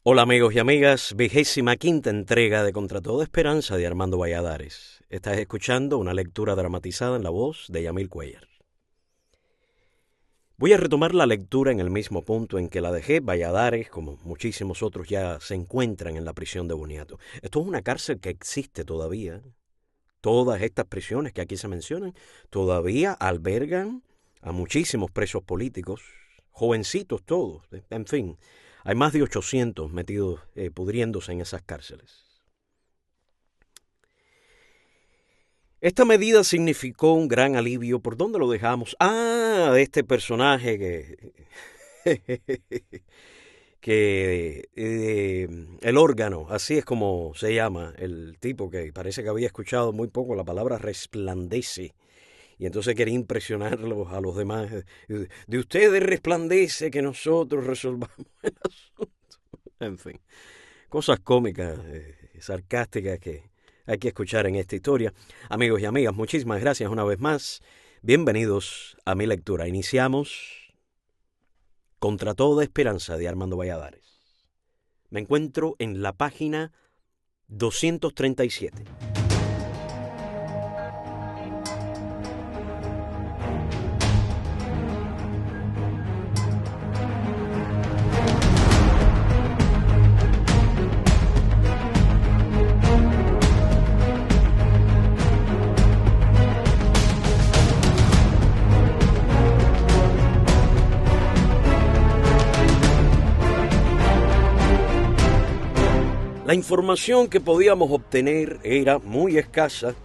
Hola amigos y amigas, 25ª entrega de Contra Toda Esperanza de Armando Valladares. Estás escuchando una lectura dramatizada en la voz de Yamil Cuellar. Voy a retomar la lectura en el mismo punto en que la dejé. Valladares, como muchísimos otros, ya se encuentran en la prisión de Boniato. Esto es una cárcel que existe todavía. Todas estas prisiones que aquí se mencionan todavía albergan a muchísimos presos políticos, jovencitos todos, en fin. Hay más de 800 metidos, pudriéndose en esas cárceles. Esta medida significó un gran alivio. ¿Por dónde lo dejamos? Este personaje el órgano, así es como se llama, el tipo que parece que había escuchado muy poco la palabra resplandece. Y entonces quería impresionarlos a los demás. De ustedes resplandece que nosotros resolvamos el asunto. En fin, cosas cómicas, sarcásticas que hay que escuchar en esta historia. Amigos y amigas, muchísimas gracias una vez más. Bienvenidos a mi lectura. Iniciamos Contra Toda Esperanza de Armando Valladares. Me encuentro en la página 237. La información que podíamos obtener era muy escasa.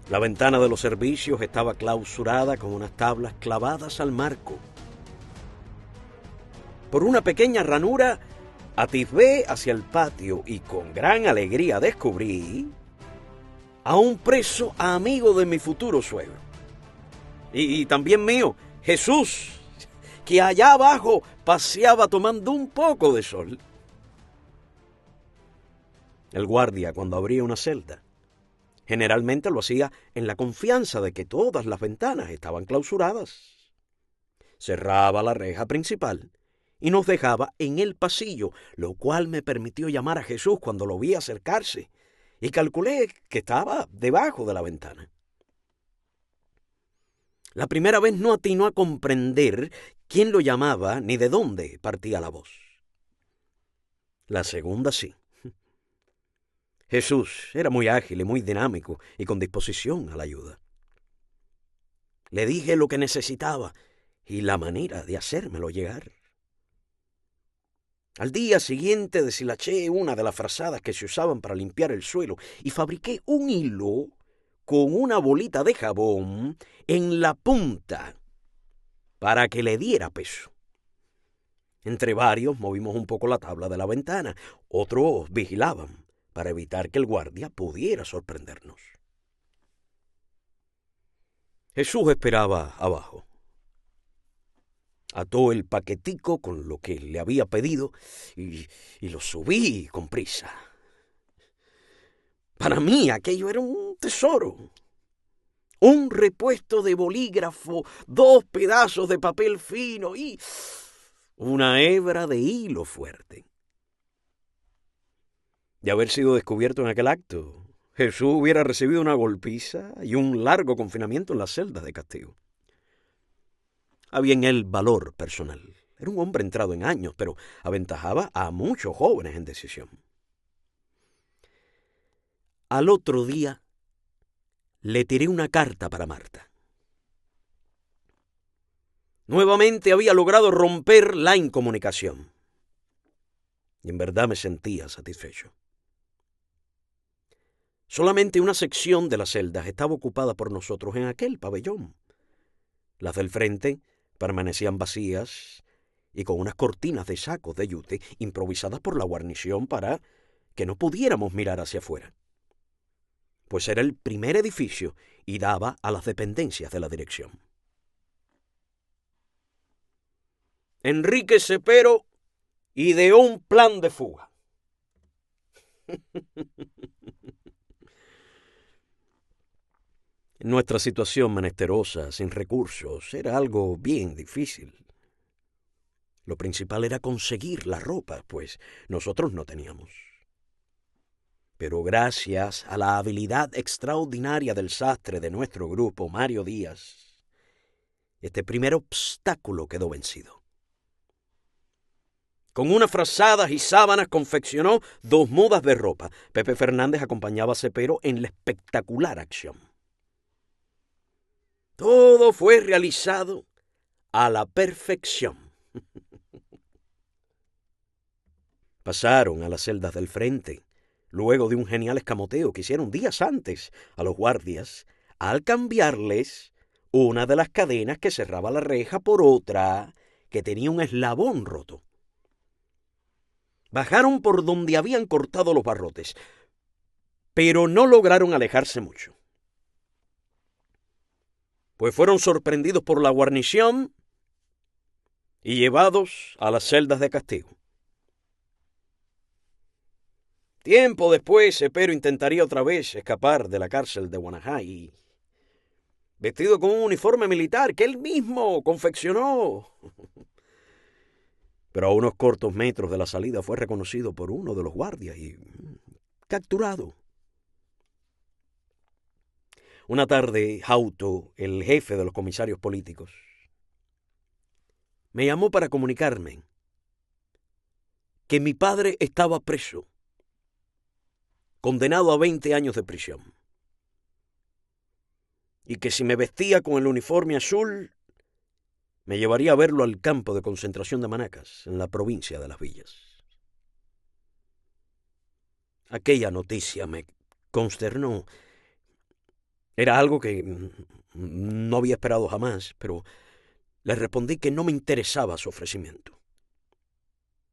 La ventana de los servicios estaba clausurada con unas tablas clavadas al marco. Por una pequeña ranura atisbé hacia el patio y con gran alegría descubrí a un preso amigo de mi futuro suegro. Y también mío, Jesús, que allá abajo paseaba tomando un poco de sol. El guardia, cuando abría una celda, generalmente lo hacía en la confianza de que todas las ventanas estaban clausuradas. Cerraba la reja principal y nos dejaba en el pasillo, lo cual me permitió llamar a Jesús cuando lo vi acercarse y calculé que estaba debajo de la ventana. La primera vez no atinó a comprender quién lo llamaba ni de dónde partía la voz. La segunda sí. Jesús era muy ágil y muy dinámico y con disposición a la ayuda. Le dije lo que necesitaba y la manera de hacérmelo llegar. Al día siguiente deshilaché una de las frazadas que se usaban para limpiar el suelo y fabriqué un hilo con una bolita de jabón en la punta para que le diera peso. Entre varios movimos un poco la tabla de la ventana. Otros vigilaban para evitar que el guardia pudiera sorprendernos. Jesús esperaba abajo. Ató el paquetico con lo que le había pedido y lo subí con prisa. Para mí aquello era un tesoro. Un repuesto de bolígrafo, 2 pedazos de papel fino y una hebra de hilo fuerte. De haber sido descubierto en aquel acto, Jesús hubiera recibido una golpiza y un largo confinamiento en las celdas de castigo. Había en él valor personal. Era un hombre entrado en años, pero aventajaba a muchos jóvenes en decisión. Al otro día le tiré una carta para Marta. Nuevamente había logrado romper la incomunicación. Y en verdad me sentía satisfecho. Solamente una sección de las celdas estaba ocupada por nosotros en aquel pabellón. Las del frente permanecían vacías y con unas cortinas de sacos de yute improvisadas por la guarnición para que no pudiéramos mirar hacia afuera, pues era el primer edificio y daba a las dependencias de la dirección. Enrique Cepero ideó un plan de fuga. Nuestra situación menesterosa, sin recursos, era algo bien difícil. Lo principal era conseguir la ropa, pues nosotros no teníamos. Pero gracias a la habilidad extraordinaria del sastre de nuestro grupo, Mario Díaz, este primer obstáculo quedó vencido. Con unas frazadas y sábanas confeccionó 2 mudas de ropa. Pepe Fernández acompañaba a Cepero en la espectacular acción. Todo fue realizado a la perfección. Pasaron a las celdas del frente, luego de un genial escamoteo que hicieron días antes a los guardias, al cambiarles una de las cadenas que cerraba la reja por otra que tenía un eslabón roto. Bajaron por donde habían cortado los barrotes, pero no lograron alejarse mucho, pues fueron sorprendidos por la guarnición y llevados a las celdas de castigo. Tiempo después, Cepero intentaría otra vez escapar de la cárcel de Guanajay, vestido con un uniforme militar que él mismo confeccionó. Pero a unos cortos metros de la salida fue reconocido por uno de los guardias y capturado. Una tarde, Jauto, el jefe de los comisarios políticos, me llamó para comunicarme que mi padre estaba preso, condenado a 20 años de prisión, y que si me vestía con el uniforme azul, me llevaría a verlo al campo de concentración de Manacas, en la provincia de Las Villas. Aquella noticia me consternó. Era algo que no había esperado jamás, pero le respondí que no me interesaba su ofrecimiento.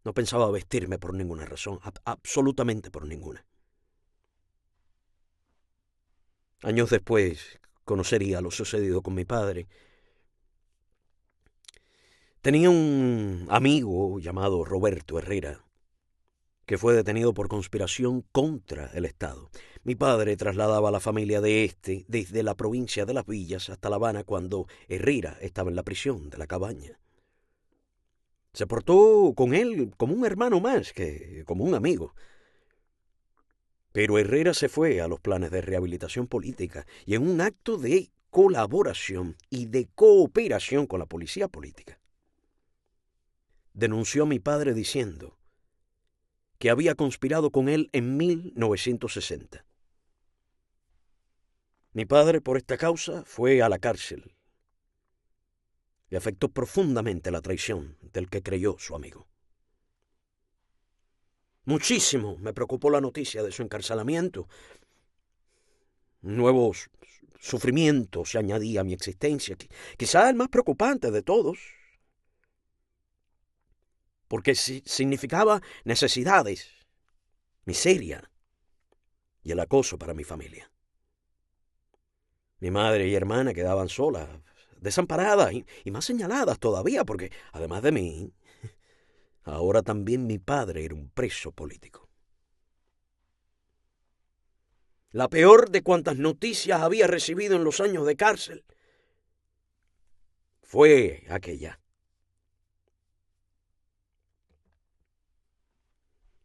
No pensaba vestirme por ninguna razón, absolutamente por ninguna. Años después conocería lo sucedido con mi padre. Tenía un amigo llamado Roberto Herrera, que fue detenido por conspiración contra el Estado. Mi padre trasladaba a la familia de este desde la provincia de Las Villas hasta La Habana cuando Herrera estaba en la prisión de la Cabaña. Se portó con él como un hermano más que como un amigo. Pero Herrera se fue a los planes de rehabilitación política y en un acto de colaboración y de cooperación con la policía política, denunció a mi padre diciendo que había conspirado con él en 1960. Mi padre, por esta causa, fue a la cárcel. Le afectó profundamente la traición del que creyó su amigo. Muchísimo me preocupó la noticia de su encarcelamiento. Nuevos sufrimientos se añadía a mi existencia, quizá el más preocupante de todos, porque significaba necesidades, miseria y el acoso para mi familia. Mi madre y hermana quedaban solas, desamparadas y más señaladas todavía, porque además de mí, ahora también mi padre era un preso político. La peor de cuantas noticias había recibido en los años de cárcel fue aquella.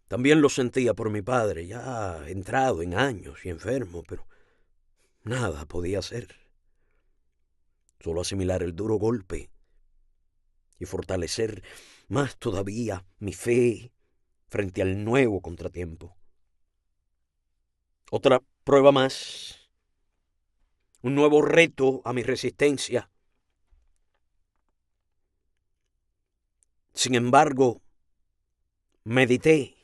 También lo sentía por mi padre, ya entrado en años y enfermo, pero nada podía hacer. Solo asimilar el duro golpe y fortalecer más todavía mi fe frente al nuevo contratiempo. Otra prueba más, un nuevo reto a mi resistencia. Sin embargo, medité,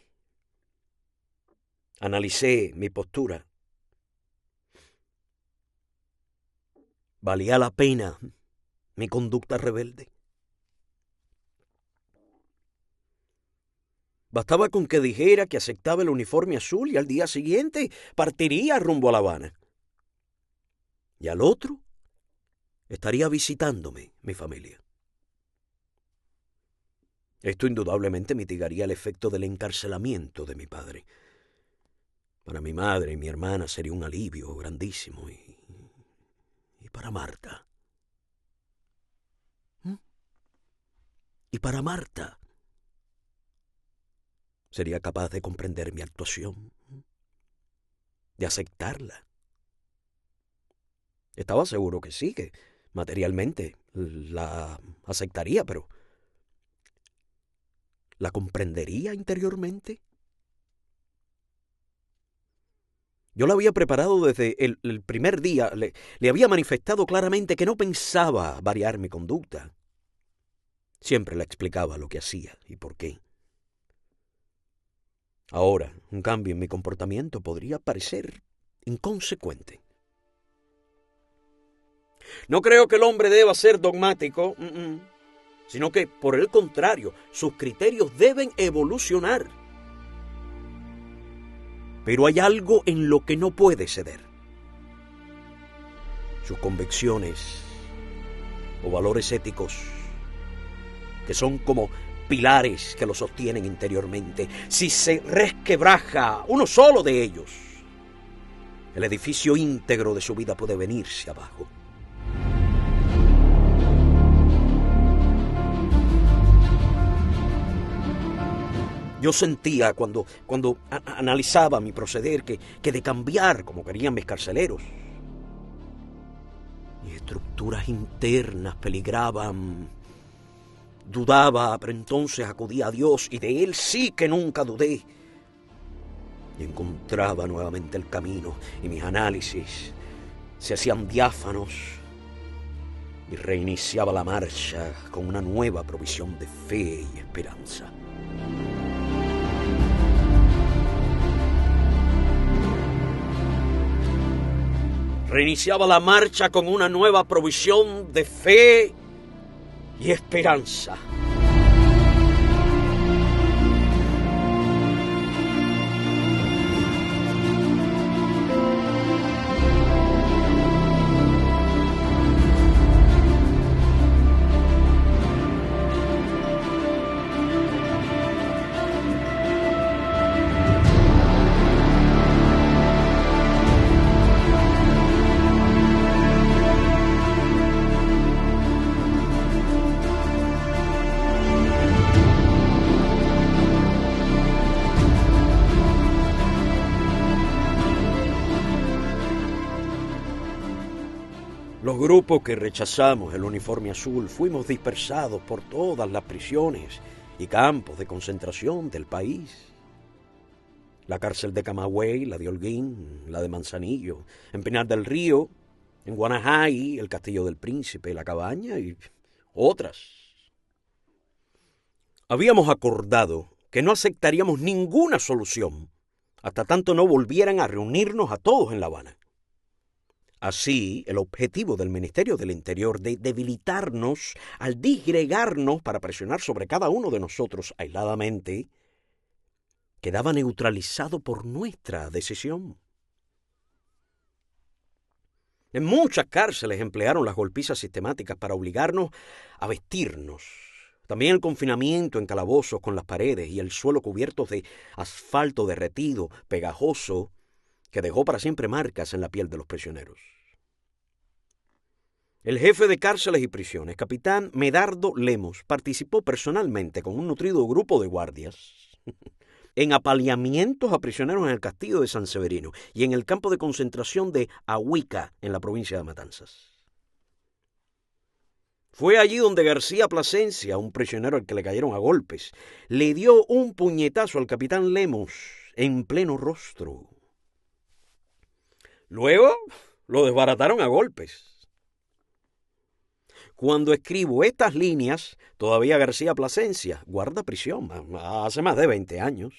analicé mi postura. ¿Valía la pena mi conducta rebelde? Bastaba con que dijera que aceptaba el uniforme azul y al día siguiente partiría rumbo a La Habana. Y al otro estaría visitándome mi familia. Esto indudablemente mitigaría el efecto del encarcelamiento de mi padre. Para mi madre y mi hermana sería un alivio grandísimo y para Marta. Y para Marta, ¿sería capaz de comprender mi actuación? ¿De aceptarla? Estaba seguro que sí, que materialmente la aceptaría, pero ¿la comprendería interiormente? Yo la había preparado desde el primer día, le había manifestado claramente que no pensaba variar mi conducta. Siempre le explicaba lo que hacía y por qué. Ahora, un cambio en mi comportamiento podría parecer inconsecuente. No creo que el hombre deba ser dogmático, sino que, por el contrario, sus criterios deben evolucionar. Pero hay algo en lo que no puede ceder. Sus convicciones o valores éticos, que son como pilares que lo sostienen interiormente. Si se resquebraja uno solo de ellos, el edificio íntegro de su vida puede venirse abajo. Yo sentía cuando analizaba mi proceder que de cambiar como querían mis carceleros, mis estructuras internas peligraban. Dudaba, pero entonces acudía a Dios y de Él sí que nunca dudé. Y encontraba nuevamente el camino y mis análisis se hacían diáfanos y reiniciaba la marcha con una nueva provisión de fe y esperanza. Reiniciaba la marcha con una nueva provisión de fe y esperanza. Los grupos que rechazamos el uniforme azul fuimos dispersados por todas las prisiones y campos de concentración del país. La cárcel de Camagüey, la de Holguín, la de Manzanillo, en Pinar del Río, en Guanajáy, el Castillo del Príncipe, la Cabaña y otras. Habíamos acordado que no aceptaríamos ninguna solución hasta tanto no volvieran a reunirnos a todos en La Habana. Así, el objetivo del Ministerio del Interior de debilitarnos al disgregarnos para presionar sobre cada uno de nosotros aisladamente, quedaba neutralizado por nuestra decisión. En muchas cárceles emplearon las golpizas sistemáticas para obligarnos a vestirnos. También el confinamiento en calabozos con las paredes y el suelo cubiertos de asfalto derretido, pegajoso, que dejó para siempre marcas en la piel de los prisioneros. El jefe de cárceles y prisiones, capitán Medardo Lemos, participó personalmente con un nutrido grupo de guardias en apaleamientos a prisioneros en el castillo de San Severino y en el campo de concentración de Ahuica, en la provincia de Matanzas. Fue allí donde García Plasencia, un prisionero al que le cayeron a golpes, le dio un puñetazo al capitán Lemos en pleno rostro. Luego lo desbarataron a golpes. Cuando escribo estas líneas, todavía García Plasencia guarda prisión hace más de 20 años.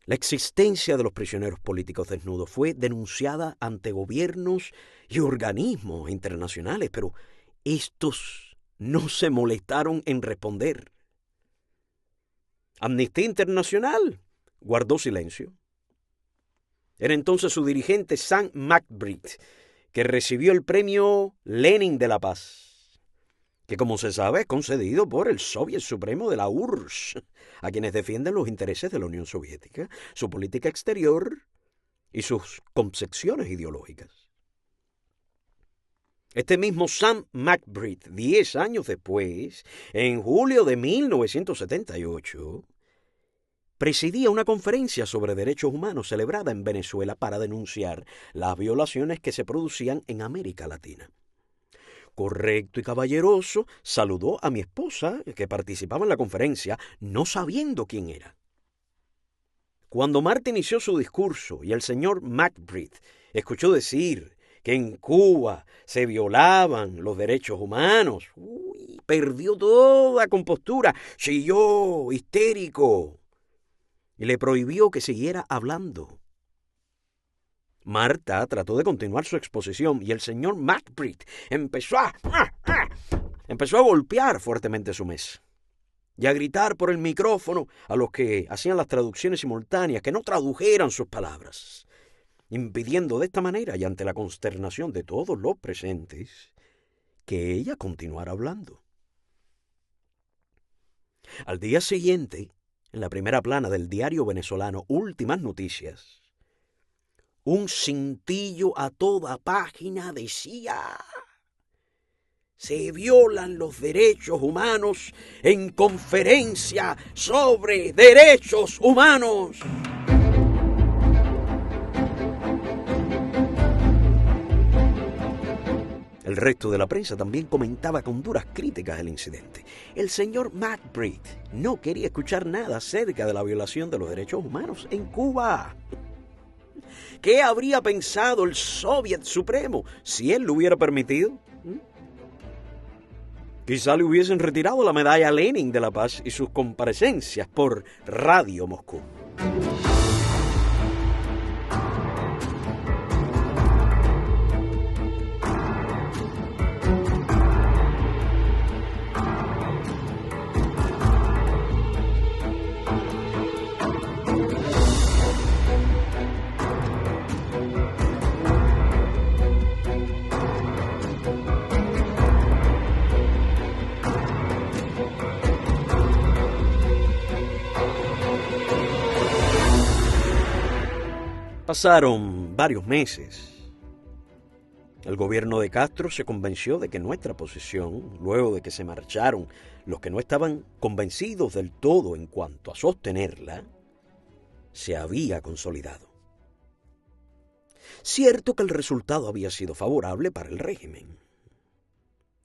La existencia de los prisioneros políticos desnudos fue denunciada ante gobiernos y organismos internacionales, pero estos no se molestaron en responder. Amnistía Internacional guardó silencio. Era entonces su dirigente Sam McBride, que recibió el premio Lenin de la Paz, que como se sabe es concedido por el Soviet Supremo de la URSS, a quienes defienden los intereses de la Unión Soviética, su política exterior y sus concepciones ideológicas. Este mismo Sam McBride, 10 años después, en julio de 1978, presidía una conferencia sobre derechos humanos celebrada en Venezuela para denunciar las violaciones que se producían en América Latina. Correcto y caballeroso, saludó a mi esposa, que participaba en la conferencia, no sabiendo quién era. Cuando Marta inició su discurso y el señor McBride escuchó decir que en Cuba se violaban los derechos humanos, perdió toda compostura, chilló, histérico, y le prohibió que siguiera hablando. Marta trató de continuar su exposición y el señor McBride empezó a golpear fuertemente su mesa y a gritar por el micrófono a los que hacían las traducciones simultáneas que no tradujeran sus palabras, impidiendo de esta manera y ante la consternación de todos los presentes que ella continuara hablando. Al día siguiente, en la primera plana del diario venezolano Últimas Noticias, un cintillo a toda página decía: se violan los derechos humanos en conferencia sobre derechos humanos. El resto de la prensa también comentaba con duras críticas el incidente. El señor McBride no quería escuchar nada acerca de la violación de los derechos humanos en Cuba. ¿Qué habría pensado el Soviet Supremo si él lo hubiera permitido? Quizá le hubiesen retirado la medalla Lenin de la Paz y sus comparecencias por Radio Moscú. Pasaron varios meses. El gobierno de Castro se convenció de que nuestra posición, luego de que se marcharon los que no estaban convencidos del todo en cuanto a sostenerla, se había consolidado. Cierto que el resultado había sido favorable para el régimen.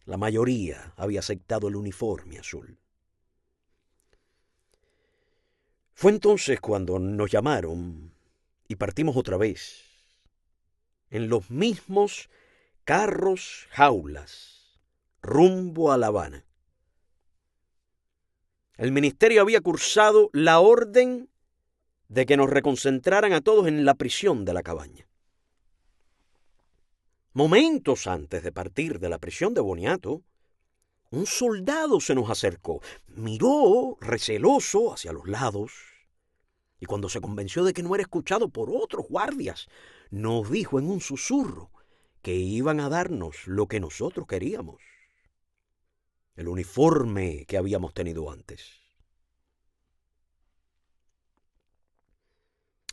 La mayoría había aceptado el uniforme azul. Fue entonces cuando nos llamaron y partimos otra vez, en los mismos carros jaulas, rumbo a La Habana. El ministerio había cursado la orden de que nos reconcentraran a todos en la prisión de La Cabaña. Momentos antes de partir de la prisión de Boniato, un soldado se nos acercó, miró receloso hacia los lados, y cuando se convenció de que no era escuchado por otros guardias, nos dijo en un susurro que iban a darnos lo que nosotros queríamos: el uniforme que habíamos tenido antes.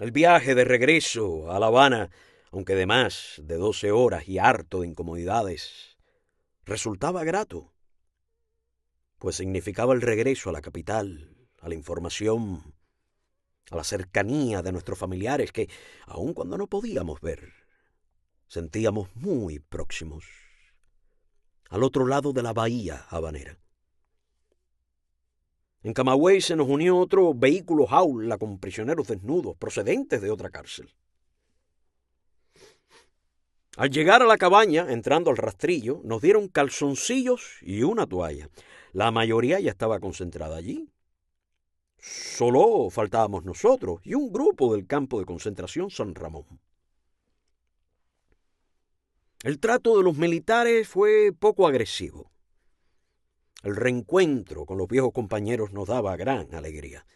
El viaje de regreso a La Habana, aunque de más de 12 horas y harto de incomodidades, resultaba grato, pues significaba el regreso a la capital, a la información, a la cercanía de nuestros familiares que, aun cuando no podíamos ver, sentíamos muy próximos, al otro lado de la bahía habanera. En Camagüey se nos unió otro vehículo jaula con prisioneros desnudos procedentes de otra cárcel. Al llegar a la cabaña, entrando al rastrillo, nos dieron calzoncillos y una toalla. La mayoría ya estaba concentrada allí. Solo faltábamos nosotros y un grupo del campo de concentración San Ramón. El trato de los militares fue poco agresivo. El reencuentro con los viejos compañeros nos daba gran alegría.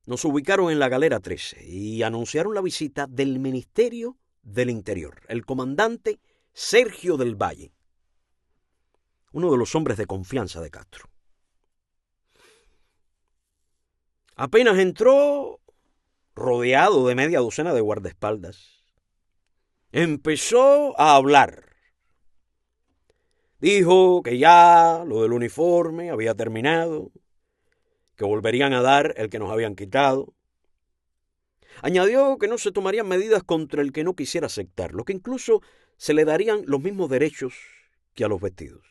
Nos ubicaron en la Galera 13 y anunciaron la visita del Ministerio del Interior, el comandante Sergio del Valle, uno de los hombres de confianza de Castro. Apenas entró, rodeado de media docena de guardaespaldas, empezó a hablar. Dijo que ya lo del uniforme había terminado, que volverían a dar el que nos habían quitado. Añadió que no se tomarían medidas contra el que no quisiera aceptarlo, que incluso se le darían los mismos derechos que a los vestidos.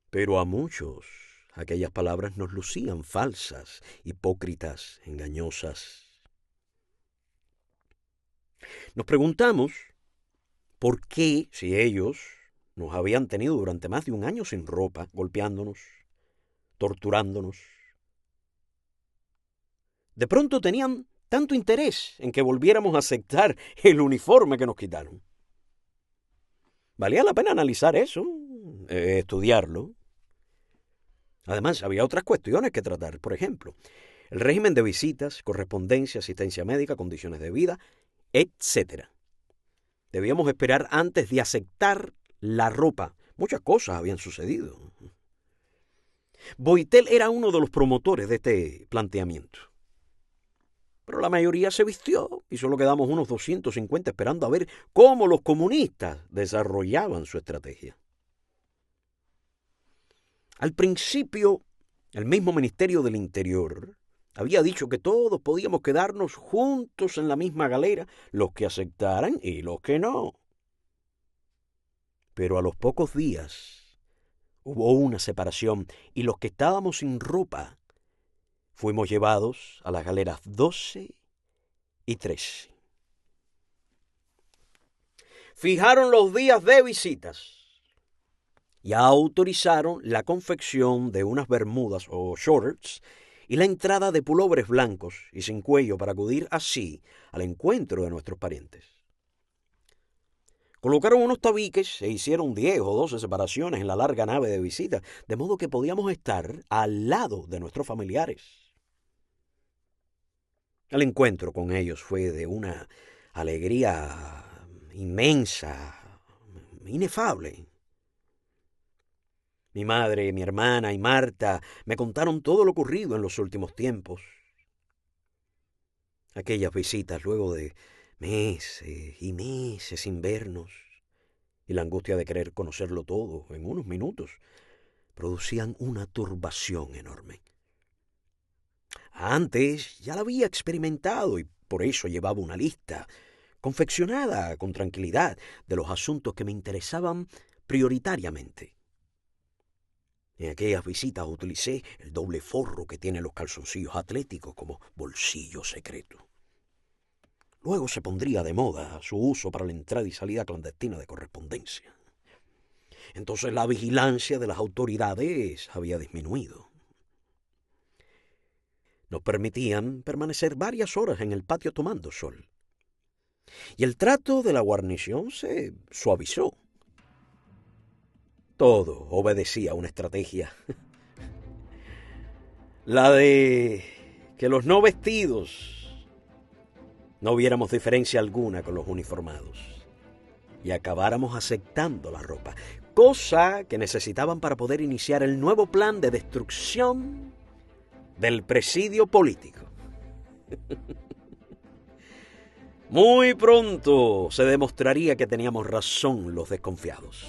Pero a muchos aquellas palabras nos lucían falsas, hipócritas, engañosas. Nos preguntamos por qué, si ellos nos habían tenido durante más de un año sin ropa, golpeándonos, torturándonos, de pronto tenían tanto interés en que volviéramos a aceptar el uniforme que nos quitaron. Valía la pena analizar eso, estudiarlo. Además, había otras cuestiones que tratar. Por ejemplo, el régimen de visitas, correspondencia, asistencia médica, condiciones de vida, etc. Debíamos esperar antes de aceptar la ropa. Muchas cosas habían sucedido. Boitel era uno de los promotores de este planteamiento. Pero la mayoría se vistió y solo quedamos unos 250 esperando a ver cómo los comunistas desarrollaban su estrategia. Al principio, el mismo Ministerio del Interior había dicho que todos podíamos quedarnos juntos en la misma galera, los que aceptaran y los que no. Pero a los pocos días hubo una separación y los que estábamos sin ropa fuimos llevados a las galeras 12 y 13. Fijaron los días de visitas y autorizaron la confección de unas bermudas o shorts y la entrada de pulóveres blancos y sin cuello para acudir así al encuentro de nuestros parientes. Colocaron unos tabiques e hicieron 10 o 12 separaciones en la larga nave de visita, de modo que podíamos estar al lado de nuestros familiares. El encuentro con ellos fue de una alegría inmensa, inefable. Mi madre, mi hermana y Marta me contaron todo lo ocurrido en los últimos tiempos. Aquellas visitas luego de meses y meses sin vernos y la angustia de querer conocerlo todo en unos minutos producían una turbación enorme. Antes ya la había experimentado y por eso llevaba una lista, confeccionada con tranquilidad, de los asuntos que me interesaban prioritariamente. En aquellas visitas utilicé el doble forro que tienen los calzoncillos atléticos como bolsillo secreto. Luego se pondría de moda su uso para la entrada y salida clandestina de correspondencia. Entonces la vigilancia de las autoridades había disminuido. Nos permitían permanecer varias horas en el patio tomando sol. Y el trato de la guarnición se suavizó. Todo obedecía a una estrategia. La de que los no vestidos no viéramos diferencia alguna con los uniformados y acabáramos aceptando la ropa, cosa que necesitaban para poder iniciar el nuevo plan de destrucción del presidio político. Muy pronto se demostraría que teníamos razón los desconfiados.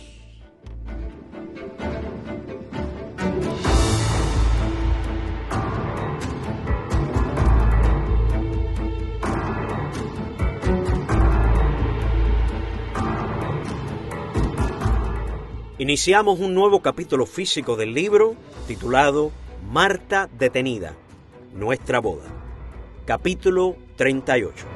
Iniciamos un nuevo capítulo físico del libro titulado Marta detenida, nuestra boda. Capítulo 38.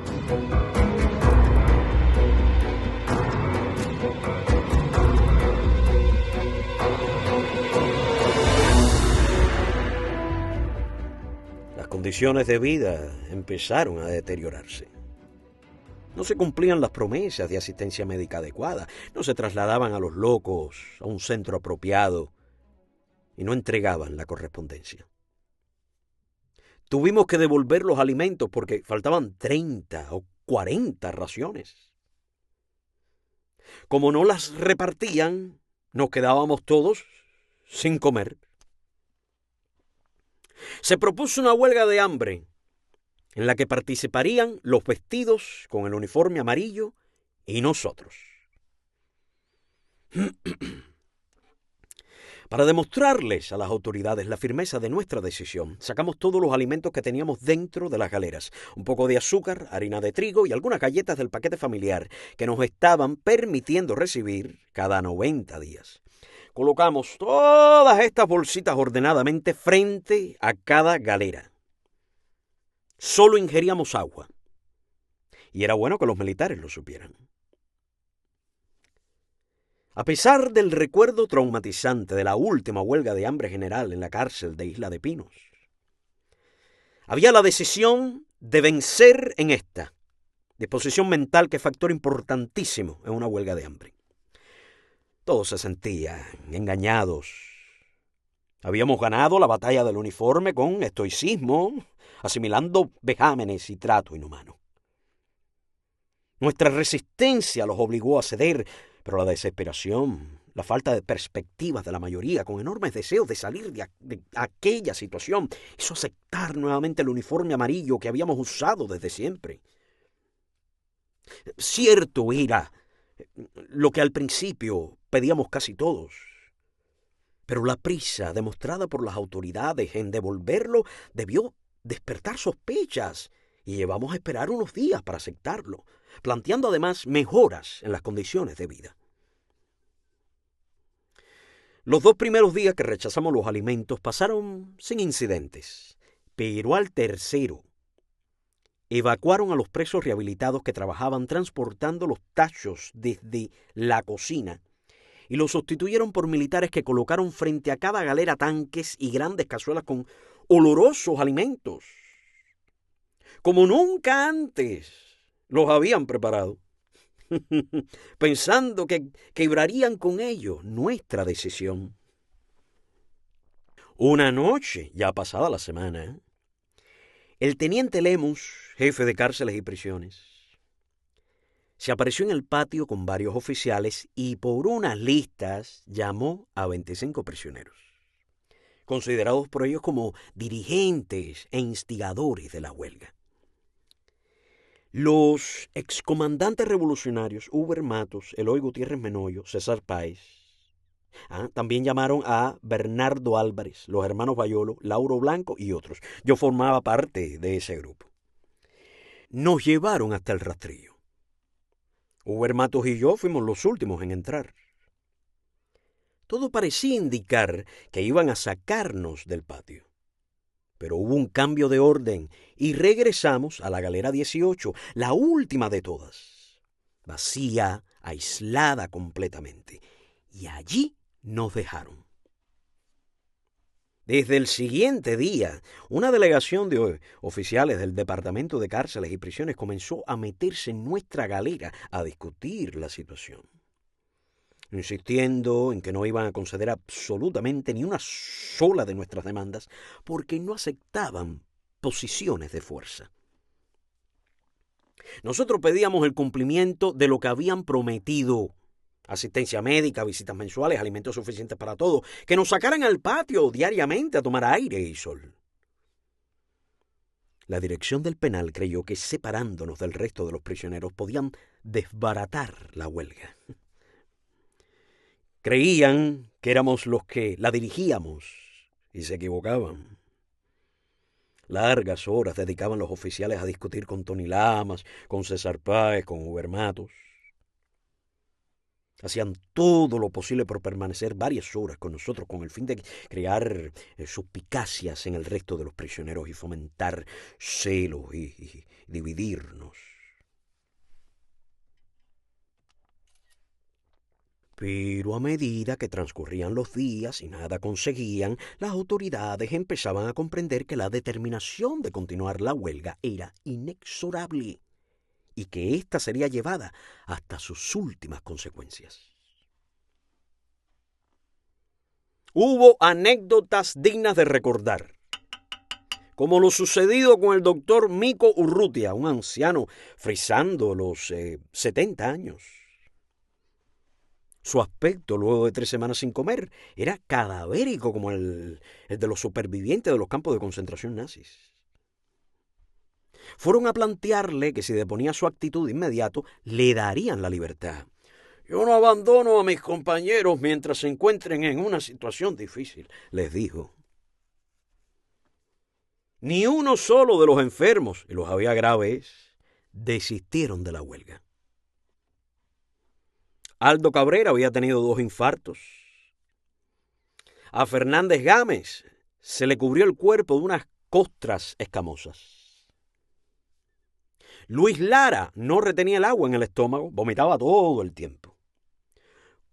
Las condiciones de vida empezaron a deteriorarse. No se cumplían las promesas de asistencia médica adecuada, no se trasladaban a los locos a un centro apropiado y no entregaban la correspondencia. Tuvimos que devolver los alimentos porque faltaban 30 o 40 raciones. Como no las repartían, nos quedábamos todos sin comer. Se propuso una huelga de hambre en la que participarían los vestidos con el uniforme amarillo y nosotros. Para demostrarles a las autoridades la firmeza de nuestra decisión, sacamos todos los alimentos que teníamos dentro de las galeras, un poco de azúcar, harina de trigo y algunas galletas del paquete familiar que nos estaban permitiendo recibir cada 90 días. Colocamos todas estas bolsitas ordenadamente frente a cada galera. Solo ingeríamos agua. Y era bueno que los militares lo supieran. A pesar del recuerdo traumatizante de la última huelga de hambre general en la cárcel de Isla de Pinos, había la decisión de vencer en esta disposición mental, que es factor importantísimo en una huelga de hambre. Todos se sentían engañados. Habíamos ganado la batalla del uniforme con estoicismo, asimilando vejámenes y trato inhumano. Nuestra resistencia los obligó a ceder, pero la desesperación, la falta de perspectivas de la mayoría, con enormes deseos de salir de aquella situación, hizo aceptar nuevamente el uniforme amarillo que habíamos usado desde siempre. Cierto era lo que al principio pedíamos casi todos, pero la prisa demostrada por las autoridades en devolverlo debió despertar sospechas, y llevamos a esperar unos días para aceptarlo, planteando además mejoras en las condiciones de vida. Los 2 primeros días que rechazamos los alimentos pasaron sin incidentes, pero al tercero evacuaron a los presos rehabilitados que trabajaban transportando los tachos desde la cocina y los sustituyeron por militares que colocaron frente a cada galera tanques y grandes cazuelas con olorosos alimentos, como nunca antes los habían preparado, pensando que quebrarían con ellos nuestra decisión. Una noche, ya pasada la semana, el teniente Lemus, jefe de cárceles y prisiones, se apareció en el patio con varios oficiales y por unas listas llamó a 25 prisioneros, considerados por ellos como dirigentes e instigadores de la huelga. Los excomandantes revolucionarios Huber Matos, Eloy Gutiérrez Menoyo, César Páez, también llamaron a Bernardo Álvarez, los hermanos Bayolo, Lauro Blanco y otros. Yo formaba parte de ese grupo. Nos llevaron hasta el rastrillo. Huber Matos y yo fuimos los últimos en entrar. Todo parecía indicar que iban a sacarnos del patio. Pero hubo un cambio de orden y regresamos a la galera 18, la última de todas, vacía, aislada completamente. Y allí nos dejaron. Desde el siguiente día, una delegación de oficiales del Departamento de Cárceles y Prisiones comenzó a meterse en nuestra galera a discutir la situación, insistiendo en que no iban a conceder absolutamente ni una sola de nuestras demandas porque no aceptaban posiciones de fuerza. Nosotros pedíamos el cumplimiento de lo que habían prometido: asistencia médica, visitas mensuales, alimentos suficientes para todos, que nos sacaran al patio diariamente a tomar aire y sol. La dirección del penal creyó que separándonos del resto de los prisioneros podían desbaratar la huelga. Creían que éramos los que la dirigíamos y se equivocaban. Largas horas dedicaban los oficiales a discutir con Tony Lamas, con César Páez, con Huber Matos. Hacían todo lo posible por permanecer varias horas con nosotros con el fin de crear suspicacias en el resto de los prisioneros y fomentar celos y dividirnos. Pero a medida que transcurrían los días y nada conseguían, las autoridades empezaban a comprender que la determinación de continuar la huelga era inexorable y que ésta sería llevada hasta sus últimas consecuencias. Hubo anécdotas dignas de recordar, como lo sucedido con el doctor Mico Urrutia, un anciano frisando los 70 años. Su aspecto, luego de 3 semanas sin comer, era cadavérico como el de los supervivientes de los campos de concentración nazis. Fueron a plantearle que si deponía su actitud de inmediato, le darían la libertad. «Yo no abandono a mis compañeros mientras se encuentren en una situación difícil», les dijo. Ni uno solo de los enfermos, y los había graves, desistieron de la huelga. Aldo Cabrera había tenido 2 infartos. A Fernández Gámez se le cubrió el cuerpo de unas costras escamosas. Luis Lara no retenía el agua en el estómago, vomitaba todo el tiempo.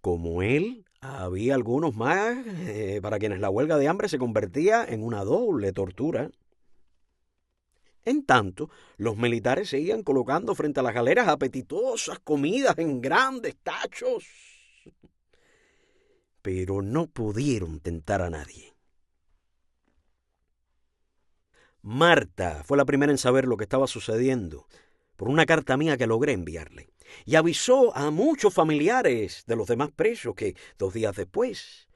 Como él, había algunos más para quienes la huelga de hambre se convertía en una doble tortura. En tanto, los militares seguían colocando frente a las galeras apetitosas comidas en grandes tachos. Pero no pudieron tentar a nadie. Marta fue la primera en saber lo que estaba sucediendo por una carta mía que logré enviarle, y avisó a muchos familiares de los demás presos que 2 días después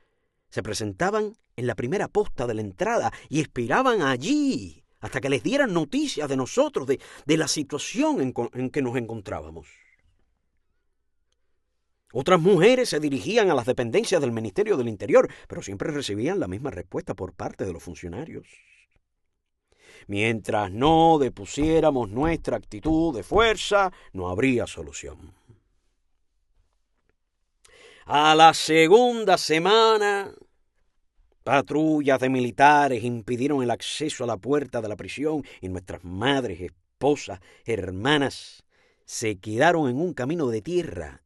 se presentaban en la primera posta de la entrada y esperaban allí hasta que les dieran noticias de nosotros, de la situación en que nos encontrábamos. Otras mujeres se dirigían a las dependencias del Ministerio del Interior, pero siempre recibían la misma respuesta por parte de los funcionarios. Mientras no depusiéramos nuestra actitud de fuerza, no habría solución. A la segunda semana, patrullas de militares impidieron el acceso a la puerta de la prisión y nuestras madres, esposas, hermanas se quedaron en un camino de tierra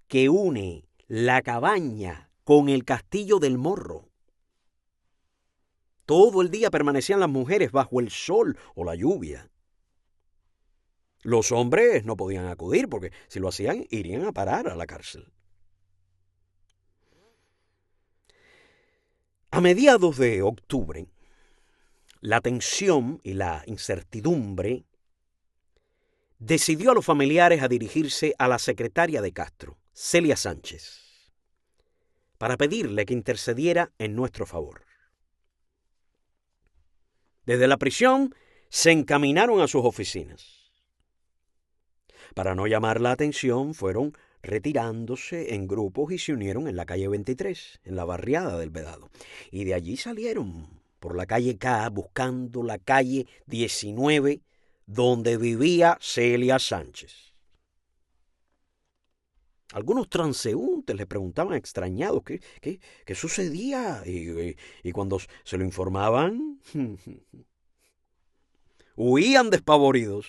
que une la cabaña con el Castillo del Morro. Todo el día permanecían las mujeres bajo el sol o la lluvia. Los hombres no podían acudir porque si lo hacían irían a parar a la cárcel. A mediados de octubre, la tensión y la incertidumbre decidió a los familiares a dirigirse a la secretaria de Castro, Celia Sánchez, para pedirle que intercediera en nuestro favor. Desde la prisión se encaminaron a sus oficinas. Para no llamar la atención, fueron retirándose en grupos y se unieron en la calle 23, en la barriada del Vedado. Y de allí salieron por la calle K buscando la calle 19, donde vivía Celia Sánchez. Algunos transeúntes le preguntaban extrañados qué sucedía y cuando se lo informaban, huían despavoridos.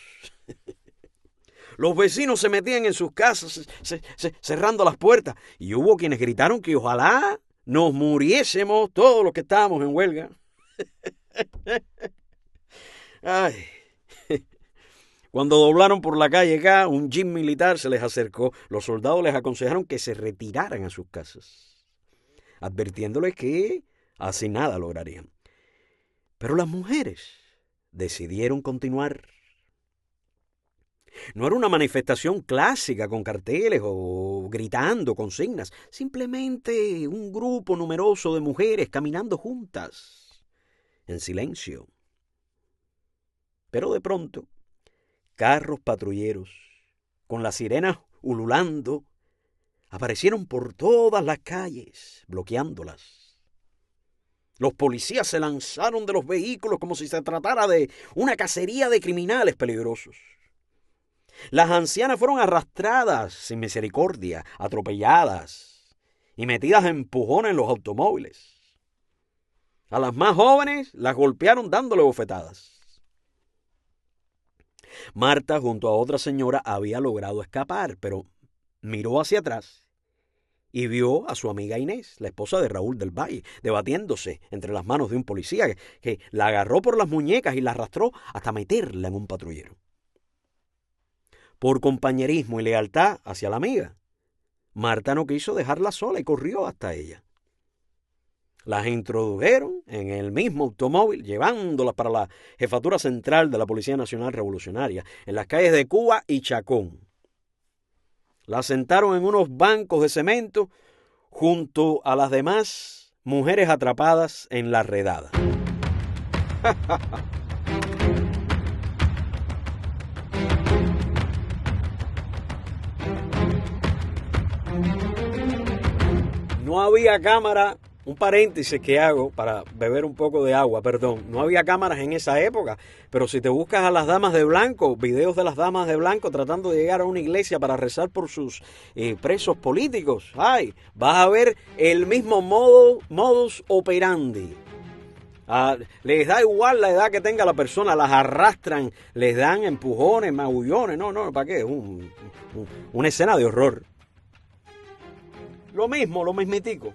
Los vecinos se metían en sus casas cerrando las puertas y hubo quienes gritaron que ojalá nos muriésemos todos los que estábamos en huelga. Ay. Cuando doblaron por la calle K, un jeep militar se les acercó. Los soldados les aconsejaron que se retiraran a sus casas, advirtiéndoles que así nada lograrían. Pero las mujeres decidieron continuar. No era una manifestación clásica con carteles o gritando consignas, simplemente un grupo numeroso de mujeres caminando juntas, en silencio. Pero de pronto, carros patrulleros, con las sirenas ululando, aparecieron por todas las calles, bloqueándolas. Los policías se lanzaron de los vehículos como si se tratara de una cacería de criminales peligrosos. Las ancianas fueron arrastradas sin misericordia, atropelladas y metidas a empujones en los automóviles. A las más jóvenes las golpearon dándole bofetadas. Marta, junto a otra señora, había logrado escapar, pero miró hacia atrás y vio a su amiga Inés, la esposa de Raúl del Valle, debatiéndose entre las manos de un policía que la agarró por las muñecas y la arrastró hasta meterla en un patrullero. Por compañerismo y lealtad hacia la amiga, Marta no quiso dejarla sola y corrió hasta ella. Las introdujeron en el mismo automóvil, llevándolas para la jefatura central de la Policía Nacional Revolucionaria, en las calles de Cuba y Chacón. Las sentaron en unos bancos de cemento junto a las demás mujeres atrapadas en la redada. No había cámara, un paréntesis que hago para beber un poco de agua, perdón. No había cámaras en esa época, pero si te buscas a las damas de blanco, videos de las damas de blanco tratando de llegar a una iglesia para rezar por sus presos políticos, ay, vas a ver el mismo modus operandi. Les da igual la edad que tenga la persona, las arrastran, les dan empujones, magullones, no, ¿para qué? Una escena de horror. Lo mismo, lo mismitico.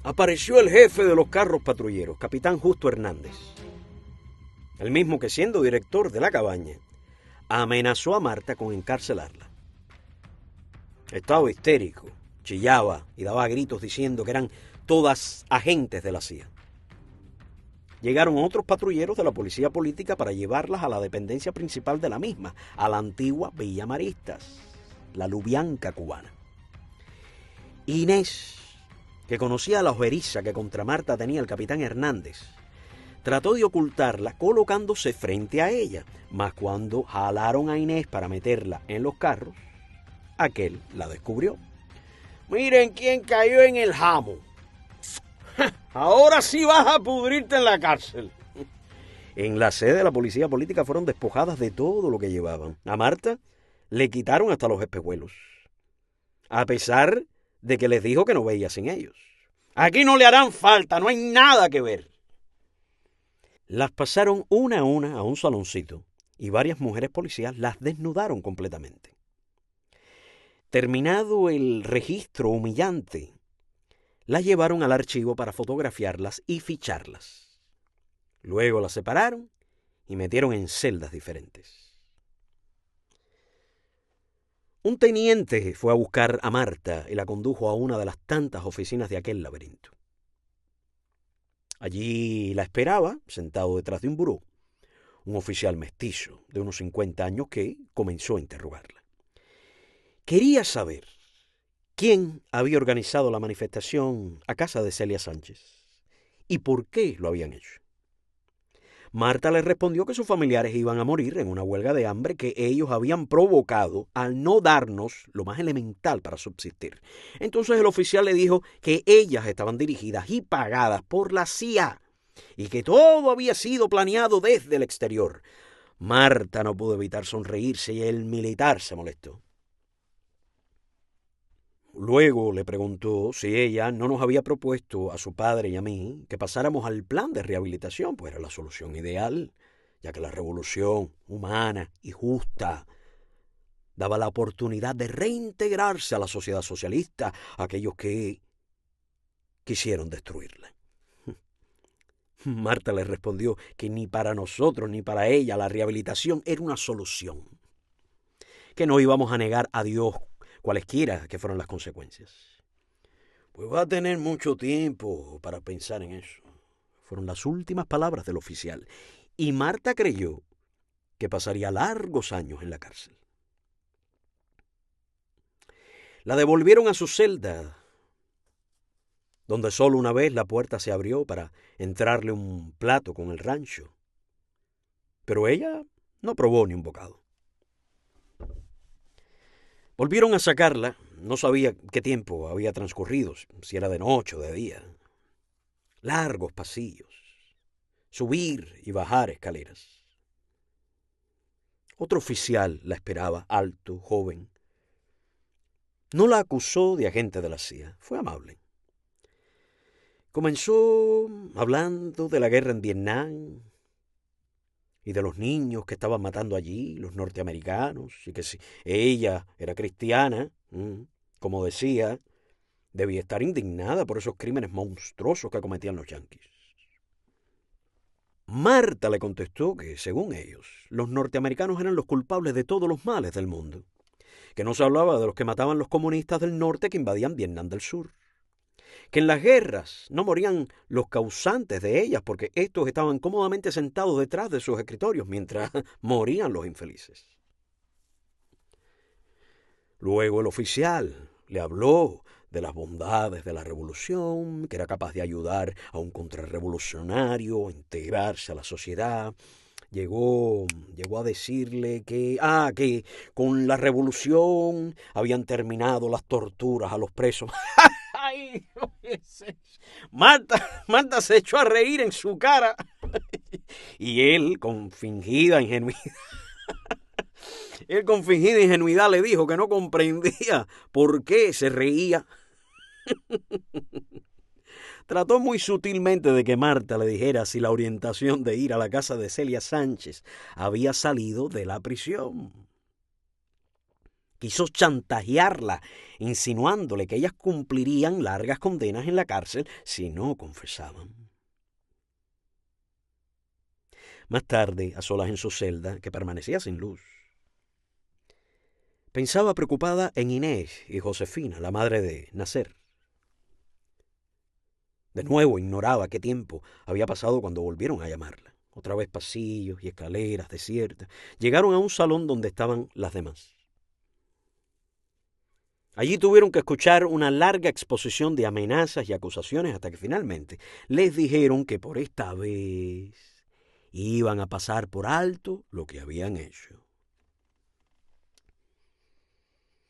Apareció el jefe de los carros patrulleros, capitán Justo Hernández, el mismo que siendo director de la cabaña, amenazó a Marta con encarcelarla. Estaba histérico, chillaba y daba gritos diciendo que eran todas agentes de la CIA. Llegaron otros patrulleros de la policía política para llevarlas a la dependencia principal de la misma, a la antigua Villa Maristas, la Lubianca cubana. Inés, que conocía la ojeriza que contra Marta tenía el capitán Hernández, trató de ocultarla colocándose frente a ella, mas cuando jalaron a Inés para meterla en los carros, aquel la descubrió. Miren quién cayó en el jamo. Ahora sí vas a pudrirte en la cárcel. En la sede de la policía política fueron despojadas de todo lo que llevaban. A Marta le quitaron hasta los espejuelos, a pesar de que les dijo que no veía sin ellos. Aquí no le harán falta, no hay nada que ver. Las pasaron una a una a un saloncito y varias mujeres policías las desnudaron completamente. Terminado el registro humillante, las llevaron al archivo para fotografiarlas y ficharlas. Luego las separaron y metieron en celdas diferentes. Un teniente fue a buscar a Marta y la condujo a una de las tantas oficinas de aquel laberinto. Allí la esperaba, sentado detrás de un buró, un oficial mestizo de unos 50 años que comenzó a interrogarla. Quería saber quién había organizado la manifestación a casa de Celia Sánchez y por qué lo habían hecho. Marta le respondió que sus familiares iban a morir en una huelga de hambre que ellos habían provocado al no darnos lo más elemental para subsistir. Entonces el oficial le dijo que ellas estaban dirigidas y pagadas por la CIA y que todo había sido planeado desde el exterior. Marta no pudo evitar sonreírse y el militar se molestó. Luego le preguntó si ella no nos había propuesto a su padre y a mí que pasáramos al plan de rehabilitación, pues era la solución ideal, ya que la revolución humana y justa daba la oportunidad de reintegrarse a la sociedad socialista a aquellos que quisieron destruirla. Marta le respondió que ni para nosotros ni para ella la rehabilitación era una solución, que no íbamos a negar a Dios cualesquiera que fueron las consecuencias. Pues va a tener mucho tiempo para pensar en eso. Fueron las últimas palabras del oficial. Y Marta creyó que pasaría largos años en la cárcel. La devolvieron a su celda, donde solo una vez la puerta se abrió para entrarle un plato con el rancho. Pero ella no probó ni un bocado. Volvieron a sacarla, no sabía qué tiempo había transcurrido, si era de noche o de día. Largos pasillos, subir y bajar escaleras. Otro oficial la esperaba, alto, joven. No la acusó de agente de la CIA, fue amable. Comenzó hablando de la guerra en Vietnam y de los niños que estaban matando allí, los norteamericanos, y que si ella era cristiana, como decía, debía estar indignada por esos crímenes monstruosos que cometían los yanquis. Marta le contestó que, según ellos, los norteamericanos eran los culpables de todos los males del mundo, que no se hablaba de los que mataban los comunistas del norte que invadían Vietnam del Sur, que en las guerras no morían los causantes de ellas porque estos estaban cómodamente sentados detrás de sus escritorios mientras morían los infelices. Luego el oficial le habló de las bondades de la revolución, que era capaz de ayudar a un contrarrevolucionario a integrarse a la sociedad. Llegó a decirle que con la revolución habían terminado las torturas a los presos. ¡Ay! Marta se echó a reír en su cara. Y él, con fingida ingenuidad, le dijo que no comprendía por qué se reía. Trató muy sutilmente de que Marta le dijera si la orientación de ir a la casa de Celia Sánchez había salido de la prisión. Quiso chantajearla, insinuándole que ellas cumplirían largas condenas en la cárcel si no confesaban. Más tarde, a solas en su celda, que permanecía sin luz, pensaba preocupada en Inés y Josefina, la madre de Nacer. De nuevo ignoraba qué tiempo había pasado cuando volvieron a llamarla. Otra vez pasillos y escaleras desiertas. Llegaron a un salón donde estaban las demás. Allí tuvieron que escuchar una larga exposición de amenazas y acusaciones hasta que finalmente les dijeron que por esta vez iban a pasar por alto lo que habían hecho.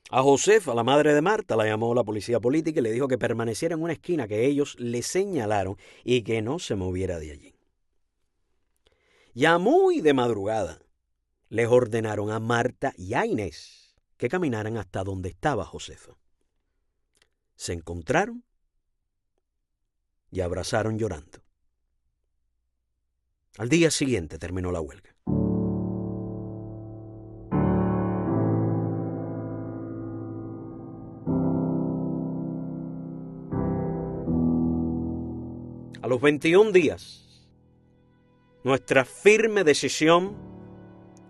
A Josefa, la madre de Marta, la llamó la policía política y le dijo que permaneciera en una esquina que ellos le señalaron y que no se moviera de allí. Ya muy de madrugada, les ordenaron a Marta y a Inés que caminaran hasta donde estaba Josefa. Se encontraron y abrazaron llorando. Al día siguiente terminó la huelga. A los 21 días, nuestra firme decisión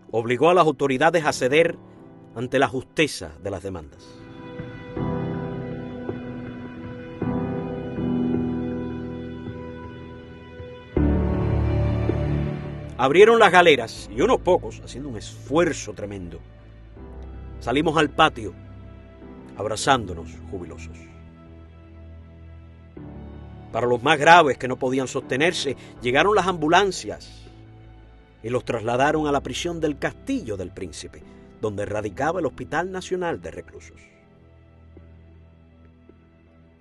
obligó a las autoridades a ceder ante la justeza de las demandas. Abrieron las galeras y unos pocos, haciendo un esfuerzo tremendo, salimos al patio abrazándonos jubilosos. Para los más graves que no podían sostenerse, llegaron las ambulancias y los trasladaron a la prisión del Castillo del Príncipe, donde radicaba el Hospital Nacional de Reclusos.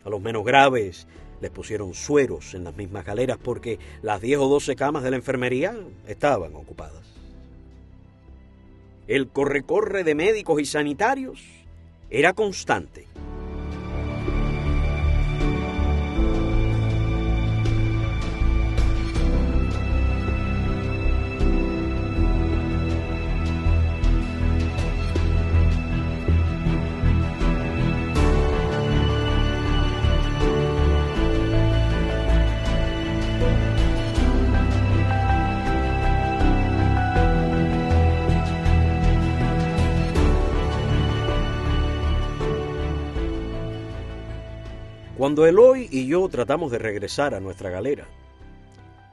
A los menos graves les pusieron sueros en las mismas galeras porque las 10 o 12 camas de la enfermería estaban ocupadas. El corre-corre de médicos y sanitarios era constante. Cuando Eloy y yo tratamos de regresar a nuestra galera,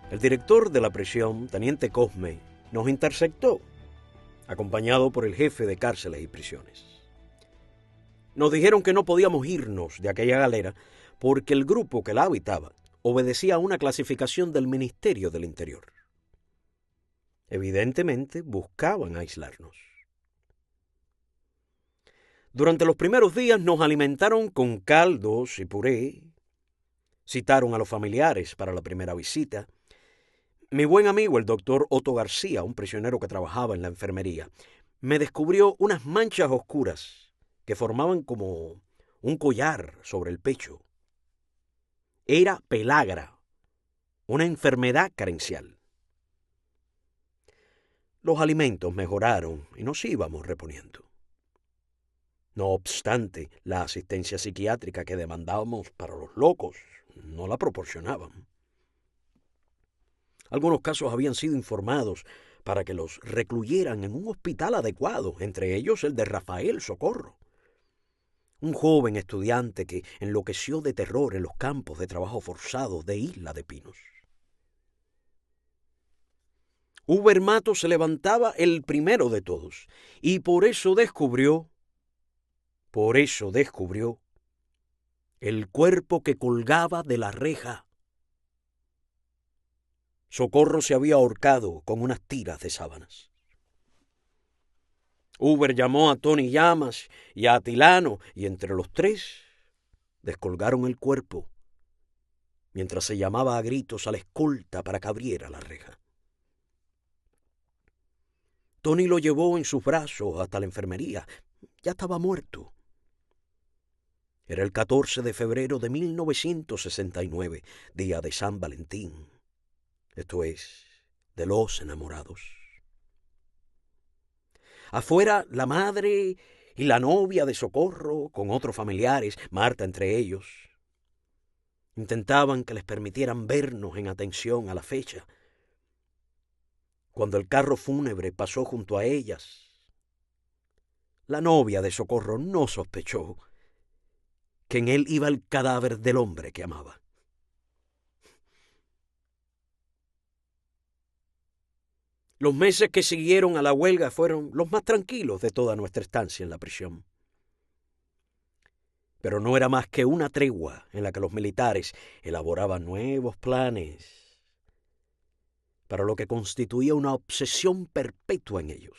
el director de la prisión, teniente Cosme, nos interceptó, acompañado por el jefe de cárceles y prisiones. Nos dijeron que no podíamos irnos de aquella galera porque el grupo que la habitaba obedecía a una clasificación del Ministerio del Interior. Evidentemente buscaban aislarnos. Durante los primeros días nos alimentaron con caldos y puré. Citaron a los familiares para la primera visita. Mi buen amigo, el doctor Otto García, un prisionero que trabajaba en la enfermería, me descubrió unas manchas oscuras que formaban como un collar sobre el pecho. Era pelagra, una enfermedad carencial. Los alimentos mejoraron y nos íbamos reponiendo. No obstante, la asistencia psiquiátrica que demandábamos para los locos no la proporcionaban. Algunos casos habían sido informados para que los recluyeran en un hospital adecuado, entre ellos el de Rafael Socorro, un joven estudiante que enloqueció de terror en los campos de trabajo forzado de Isla de Pinos. Uber Matos se levantaba el primero de todos y por eso descubrió el cuerpo que colgaba de la reja. Socorro se había ahorcado con unas tiras de sábanas. Uber llamó a Tony Llamas y a Atilano y entre los tres descolgaron el cuerpo mientras se llamaba a gritos a la escolta para que abriera la reja. Tony lo llevó en sus brazos hasta la enfermería. Ya estaba muerto. Era el 14 de febrero de 1969, día de San Valentín. Esto es, de los enamorados. Afuera, la madre y la novia de Socorro, con otros familiares, Marta entre ellos, intentaban que les permitieran vernos en atención a la fecha. Cuando el carro fúnebre pasó junto a ellas, la novia de Socorro no sospechó que en él iba el cadáver del hombre que amaba. Los meses que siguieron a la huelga fueron los más tranquilos de toda nuestra estancia en la prisión. Pero no era más que una tregua en la que los militares elaboraban nuevos planes para lo que constituía una obsesión perpetua en ellos: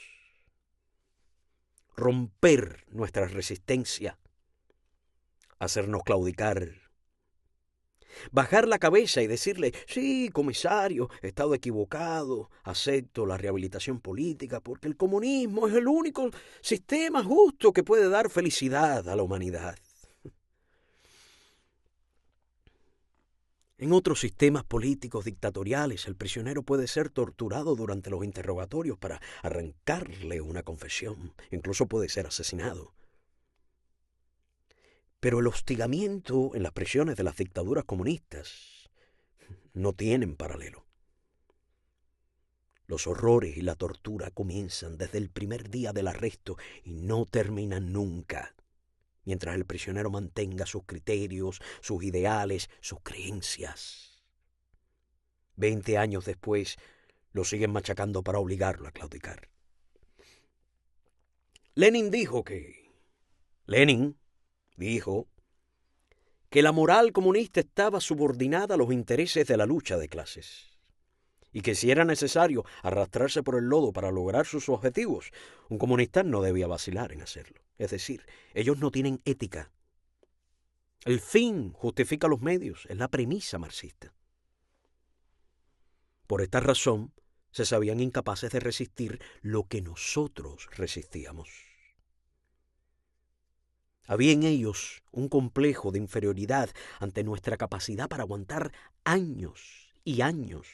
romper nuestra resistencia, hacernos claudicar, bajar la cabeza y decirle: sí, comisario, he estado equivocado, acepto la rehabilitación política porque el comunismo es el único sistema justo que puede dar felicidad a la humanidad. En otros sistemas políticos dictatoriales, el prisionero puede ser torturado durante los interrogatorios para arrancarle una confesión, incluso puede ser asesinado. Pero el hostigamiento en las prisiones de las dictaduras comunistas no tienen paralelo. Los horrores y la tortura comienzan desde el primer día del arresto y no terminan nunca, mientras el prisionero mantenga sus criterios, sus ideales, sus creencias. 20 años después, lo siguen machacando para obligarlo a claudicar. Lenin dijo que la moral comunista estaba subordinada a los intereses de la lucha de clases y que si era necesario arrastrarse por el lodo para lograr sus objetivos, un comunista no debía vacilar en hacerlo. Es decir, ellos no tienen ética. El fin justifica los medios, es la premisa marxista. Por esta razón, se sabían incapaces de resistir lo que nosotros resistíamos. Había en ellos un complejo de inferioridad ante nuestra capacidad para aguantar años y años,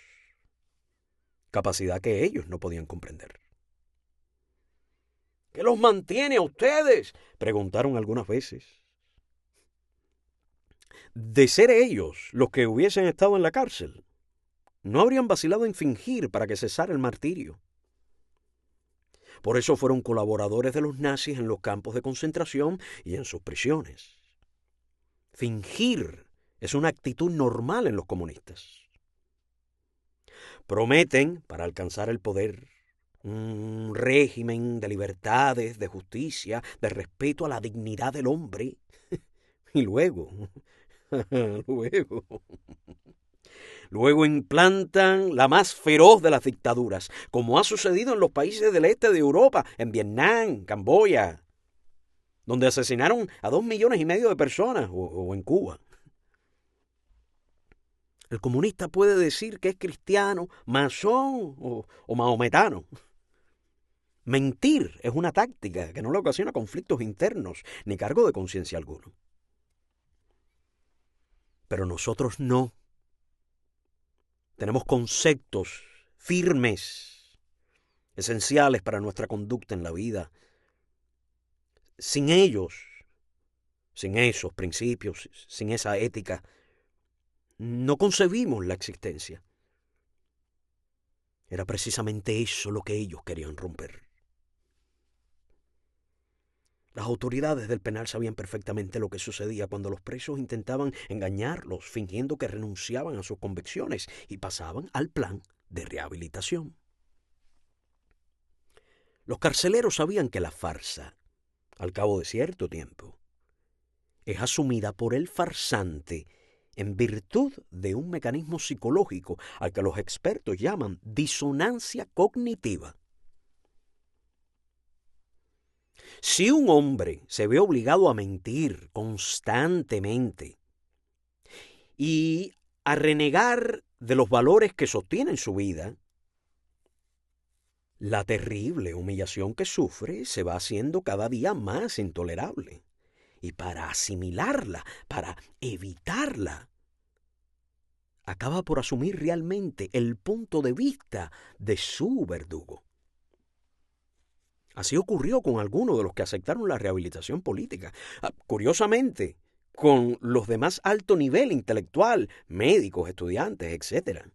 capacidad que ellos no podían comprender. ¿Qué los mantiene a ustedes?, preguntaron algunas veces. De ser ellos los que hubiesen estado en la cárcel, no habrían vacilado en fingir para que cesara el martirio. Por eso fueron colaboradores de los nazis en los campos de concentración y en sus prisiones. Fingir es una actitud normal en los comunistas. Prometen, para alcanzar el poder, un régimen de libertades, de justicia, de respeto a la dignidad del hombre. Y luego implantan la más feroz de las dictaduras, como ha sucedido en los países del este de Europa, en Vietnam, Camboya, donde asesinaron a 2,5 millones de personas, o en Cuba. El comunista puede decir que es cristiano, masón o mahometano. Mentir es una táctica que no le ocasiona conflictos internos ni cargo de conciencia alguno. Pero nosotros no. Tenemos conceptos firmes, esenciales para nuestra conducta en la vida. Sin ellos, sin esos principios, sin esa ética, no concebimos la existencia. Era precisamente eso lo que ellos querían romper. Las autoridades del penal sabían perfectamente lo que sucedía cuando los presos intentaban engañarlos, fingiendo que renunciaban a sus convicciones y pasaban al plan de rehabilitación. Los carceleros sabían que la farsa, al cabo de cierto tiempo, es asumida por el farsante en virtud de un mecanismo psicológico al que los expertos llaman disonancia cognitiva. Si un hombre se ve obligado a mentir constantemente y a renegar de los valores que sostienen su vida, la terrible humillación que sufre se va haciendo cada día más intolerable. Y para asimilarla, para evitarla, acaba por asumir realmente el punto de vista de su verdugo. Así ocurrió con algunos de los que aceptaron la rehabilitación política. Curiosamente, con los de más alto nivel intelectual, médicos, estudiantes, etc.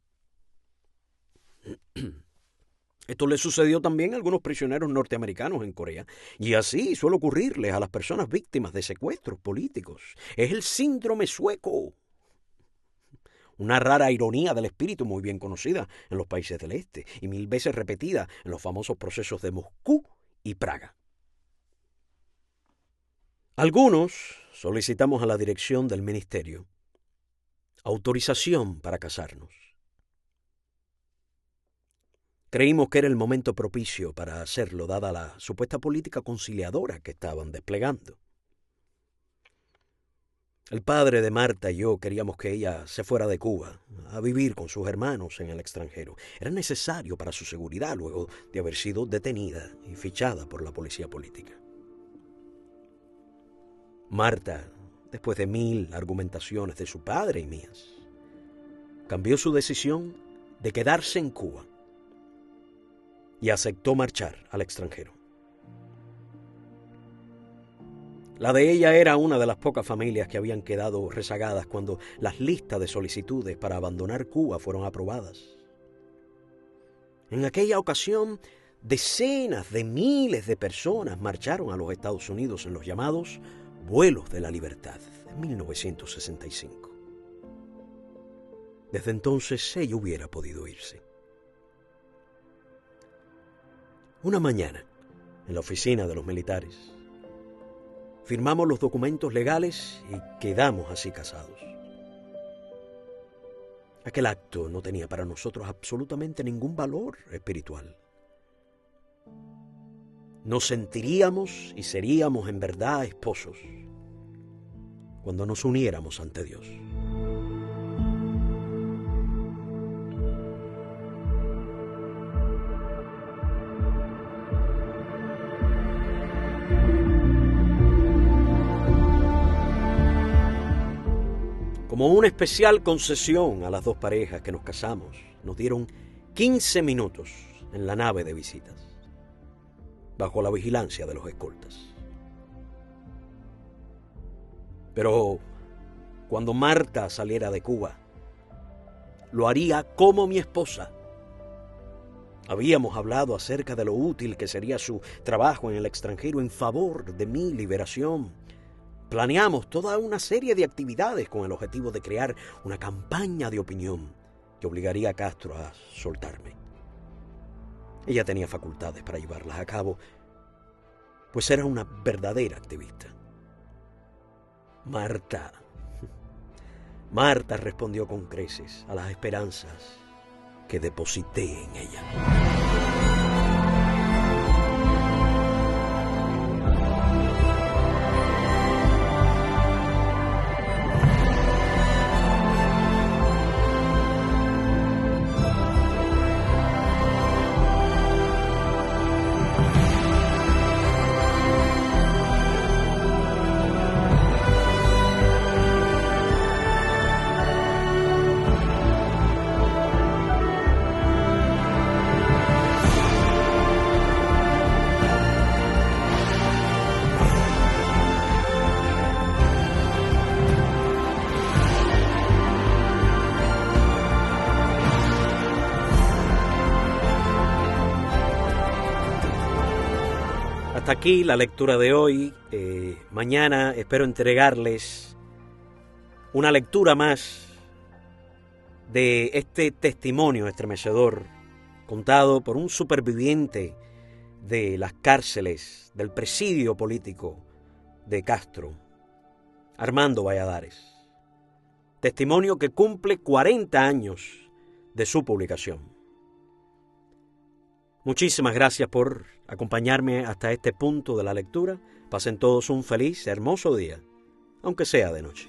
Esto le sucedió también a algunos prisioneros norteamericanos en Corea, y así suele ocurrirles a las personas víctimas de secuestros políticos. Es el síndrome sueco. Una rara ironía del espíritu muy bien conocida en los países del este y 1000 veces repetida en los famosos procesos de Moscú y Praga. Algunos solicitamos a la dirección del ministerio autorización para casarnos. Creímos que era el momento propicio para hacerlo, dada la supuesta política conciliadora que estaban desplegando. El padre de Marta y yo queríamos que ella se fuera de Cuba a vivir con sus hermanos en el extranjero. Era necesario para su seguridad luego de haber sido detenida y fichada por la policía política. Marta, después de 1000 argumentaciones de su padre y mías, cambió su decisión de quedarse en Cuba y aceptó marchar al extranjero. La de ella era una de las pocas familias que habían quedado rezagadas cuando las listas de solicitudes para abandonar Cuba fueron aprobadas. En aquella ocasión, decenas de miles de personas marcharon a los Estados Unidos en los llamados vuelos de la libertad en 1965. Desde entonces ella hubiera podido irse. Una mañana, en la oficina de los militares, firmamos los documentos legales y quedamos así casados. Aquel acto no tenía para nosotros absolutamente ningún valor espiritual. Nos sentiríamos y seríamos en verdad esposos cuando nos uniéramos ante Dios. Como una especial concesión a las dos parejas que nos casamos, nos dieron 15 minutos en la nave de visitas, bajo la vigilancia de los escoltas. Pero cuando Marta saliera de Cuba, lo haría como mi esposa. Habíamos hablado acerca de lo útil que sería su trabajo en el extranjero en favor de mi liberación. Planeamos toda una serie de actividades con el objetivo de crear una campaña de opinión que obligaría a Castro a soltarme. Ella tenía facultades para llevarlas a cabo, pues era una verdadera activista. Marta respondió con creces a las esperanzas que deposité en ella. hasta aquí la lectura de hoy. Mañana espero entregarles una lectura más de este testimonio estremecedor contado por un superviviente de las cárceles, del presidio político de Castro, Armando Valladares. Testimonio que cumple 40 años de su publicación. Muchísimas gracias por acompañarme hasta este punto de la lectura. Pasen todos un feliz, hermoso día, aunque sea de noche.